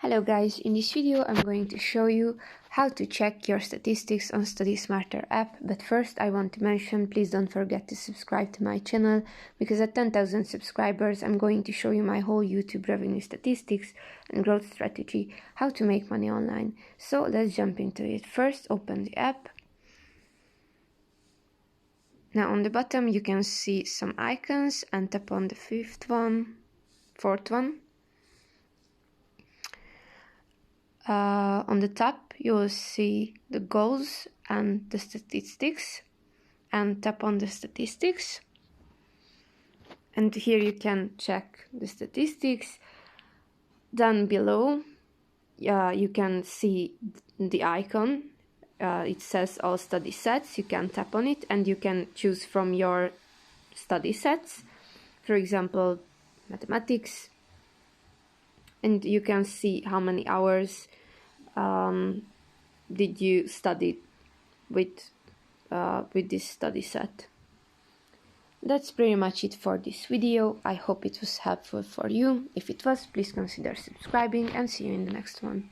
Hello guys, in this video I'm going to show you how to check your statistics on StudySmarter app, but first I want to mention, please don't forget to subscribe to my channel, because at 10,000 subscribers I'm going to show you my whole YouTube revenue statistics and growth strategy, how to make money online. So let's jump into it. First, open the app. Now on the bottom you can see some icons and tap on the fourth one. On the top you will see the goals and the statistics, and tap on the statistics, and here you can check the statistics. Down below you can see the icon, it says all study sets. You can tap on it and you can choose from your study sets, for example mathematics, and you can see how many hours did you study with this study set. That's pretty much it for this video. I hope it was helpful for you. If it was, please consider subscribing, and see you in the next one.